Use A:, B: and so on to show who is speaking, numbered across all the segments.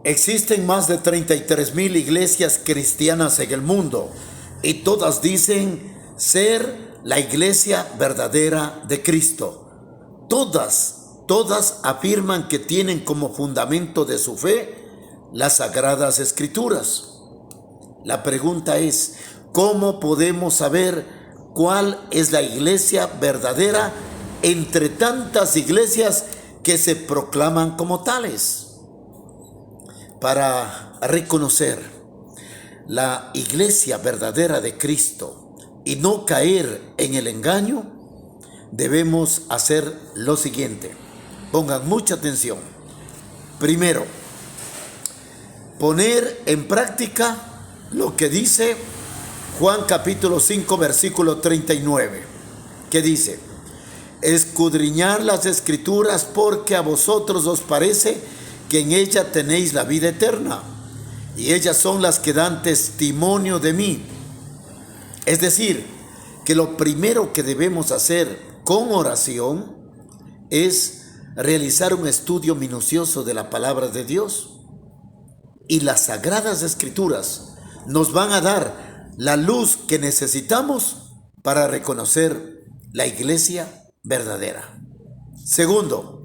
A: Existen más de 33,000 iglesias cristianas en el mundo y todas dicen ser la iglesia verdadera de Cristo. Todas afirman que tienen como fundamento de su fe las Sagradas Escrituras. La pregunta es, ¿cómo podemos saber cuál es la iglesia verdadera entre tantas iglesias que se proclaman como tales? Para reconocer la iglesia verdadera de Cristo y no caer en el engaño, debemos hacer lo siguiente. Pongan mucha atención. Primero, poner en práctica lo que dice Juan capítulo 5 versículo 39, que dice: escudriñar las Escrituras porque a vosotros os parece que en ella tenéis la vida eterna, y ellas son las que dan testimonio de mí. Es decir, que lo primero que debemos hacer con oración es realizar un estudio minucioso de la palabra de Dios. Y las Sagradas Escrituras nos van a dar la luz que necesitamos para reconocer la iglesia verdadera. Segundo,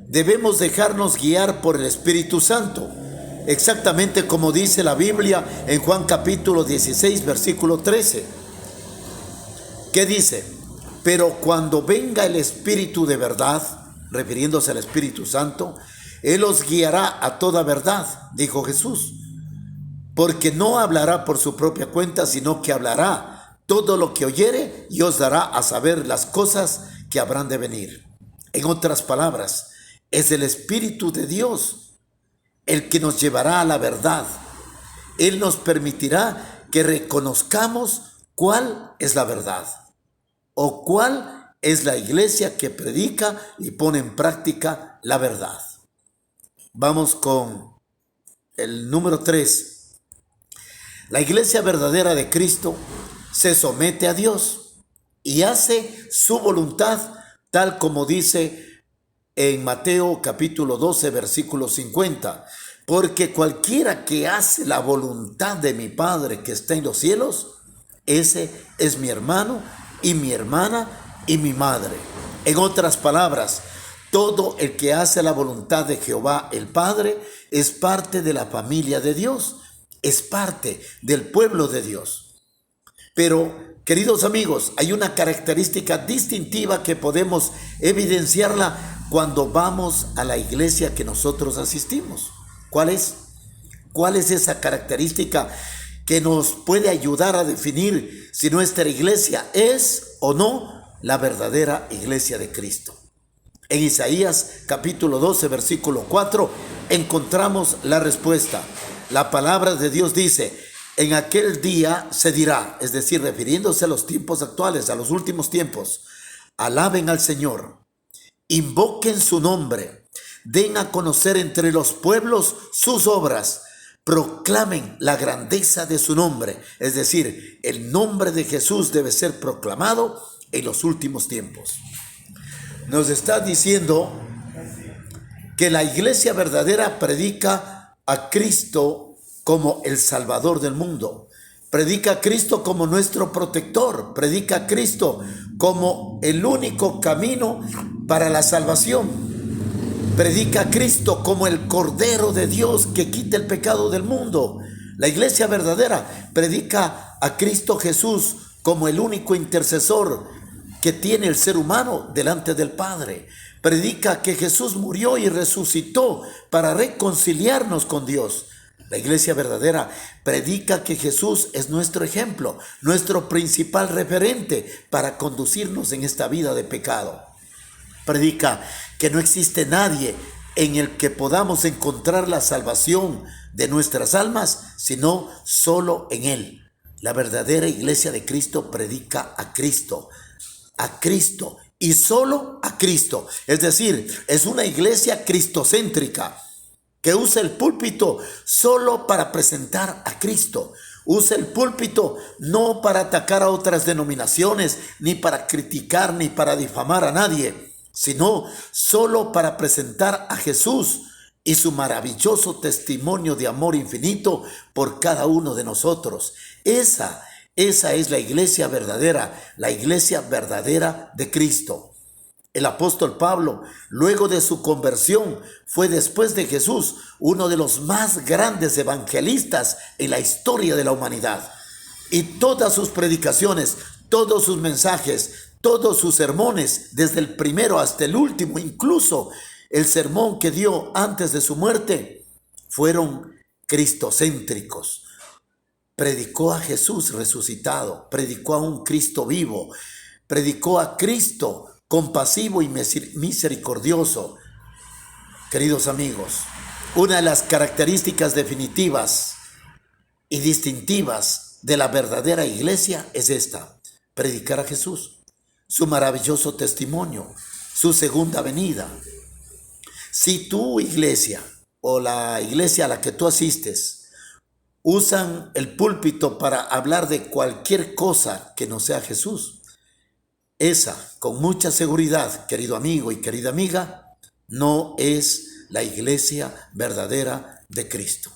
A: debemos dejarnos guiar por el Espíritu Santo, exactamente como dice la Biblia en Juan capítulo 16, versículo 13. ¿Qué dice? Pero cuando venga el Espíritu de verdad, refiriéndose al Espíritu Santo, Él os guiará a toda verdad, dijo Jesús, porque no hablará por su propia cuenta, sino que hablará todo lo que oyere y os dará a saber las cosas que habrán de venir. En otras palabras, es el Espíritu de Dios el que nos llevará a la verdad. Él nos permitirá que reconozcamos cuál es la verdad o cuál es la iglesia que predica y pone en práctica la verdad. Vamos con el número 3. La iglesia verdadera de Cristo se somete a Dios y hace su voluntad, tal como dice en Mateo capítulo 12, versículo 50. Porque cualquiera que hace la voluntad de mi Padre que está en los cielos, ese es mi hermano y mi hermana y mi madre. En otras palabras, todo el que hace la voluntad de Jehová el Padre es parte de la familia de Dios, es parte del pueblo de Dios. Pero, queridos amigos, hay una característica distintiva que podemos evidenciarla cuando vamos a la iglesia que nosotros asistimos. ¿Cuál es? ¿Cuál es esa característica que nos puede ayudar a definir si nuestra iglesia es o no la verdadera iglesia de Cristo? En Isaías capítulo 12, versículo 4, encontramos la respuesta. La palabra de Dios dice: en aquel día se dirá, es decir, refiriéndose a los tiempos actuales, a los últimos tiempos: alaben al Señor, invoquen su nombre, den a conocer entre los pueblos sus obras, proclamen la grandeza de su nombre. Es decir, el nombre de Jesús debe ser proclamado en los últimos tiempos. Nos está diciendo que la iglesia verdadera predica a Cristo como el Salvador del mundo. Predica a Cristo como nuestro protector. Predica a Cristo como el único camino para la salvación. Predica a Cristo como el Cordero de Dios que quita el pecado del mundo. La iglesia verdadera predica a Cristo Jesús como el único intercesor que tiene el ser humano delante del Padre. Predica que Jesús murió y resucitó para reconciliarnos con Dios. La iglesia verdadera predica que Jesús es nuestro ejemplo, nuestro principal referente para conducirnos en esta vida de pecado. Predica que no existe nadie en el que podamos encontrar la salvación de nuestras almas, sino solo en Él. La verdadera iglesia de Cristo predica a Cristo y solo a Cristo. Es decir, es una iglesia cristocéntrica que usa el púlpito solo para presentar a Cristo. Usa el púlpito no para atacar a otras denominaciones, ni para criticar, ni para difamar a nadie, sino solo para presentar a Jesús y su maravilloso testimonio de amor infinito por cada uno de nosotros. Esa es la iglesia verdadera de Cristo. El apóstol Pablo, luego de su conversión, fue después de Jesús uno de los más grandes evangelistas en la historia de la humanidad. Y todas sus predicaciones, todos sus mensajes, todos sus sermones, desde el primero hasta el último, incluso el sermón que dio antes de su muerte, fueron cristocéntricos. Predicó a Jesús resucitado, predicó a un Cristo vivo, predicó a Cristo compasivo y misericordioso. Queridos amigos, una de las características definitivas y distintivas de la verdadera iglesia es esta: predicar a Jesús, su maravilloso testimonio, su segunda venida. Si tu iglesia o la iglesia a la que tú asistes usan el púlpito para hablar de cualquier cosa que no sea Jesús, esa, con mucha seguridad, querido amigo y querida amiga, no es la iglesia verdadera de Cristo.